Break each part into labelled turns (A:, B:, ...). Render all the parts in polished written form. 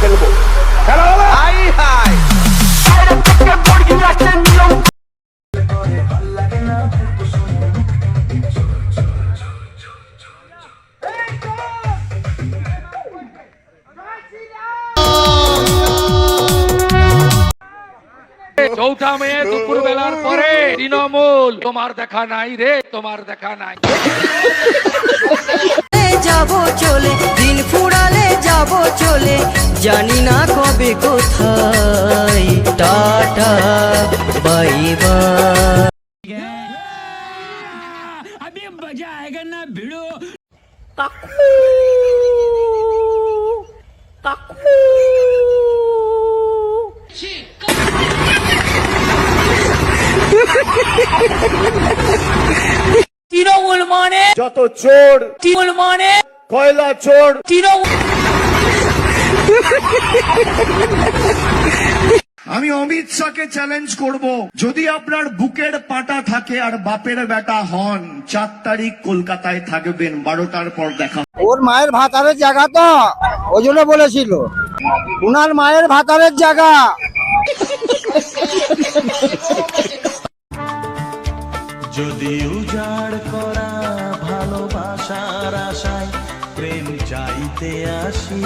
A: খেলবো। খেলা হবে।
B: চৌঠা মে দুপুর বেলার পরে তৃণমূল তোমার দেখা নাই রে, তোমার দেখা নাই।
C: যাবো চলে দিন ফুরালে যাবো চলে, জানি না কবে কোথায়, টাটা বাই বাই।
D: अभी मजा आएगा ना भिड़ो।
C: কাকু কাকু
D: তৃণমূল মানে
A: যত চোর,
D: তৃণমূল মানে
A: কয়লা চোর,
D: তৃণমূল।
A: আমি অমিত শাহকে চ্যালেঞ্জ করব, যদি আপনার বুকের পাটা থাকে আর বাপের বেটা হন, 4 তারিখ কলকাতায় থাকবেন, 12টার পর দেখা।
E: ওর মায়ের ভাতারের জায়গা তো, ওই জন্য বলেছিল উনার মায়ের ভাতারের জায়গা।
F: যদি উজাড় করা ভালোবাসার আশায় প্রেম চাইতে আসি,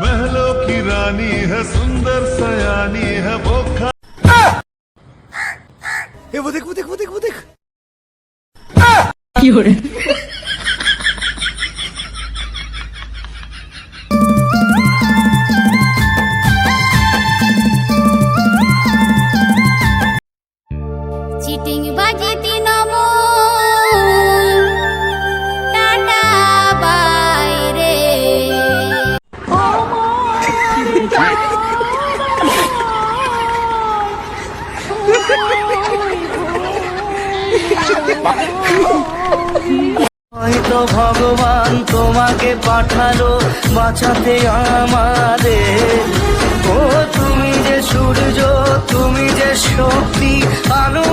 F: महलों की रानी है, सुंदर सयानी है, वो
A: वो देख वो देख वो देख वो देख।
G: চিটিং বাজি তৃণমূল, টাটা বাইরে।
C: হয়তো ভগবান তোমাকে পাঠালো বাঁচাতে আমাদের। ও তুমি যে সূর্য, তুমি যে শক্তি, আলো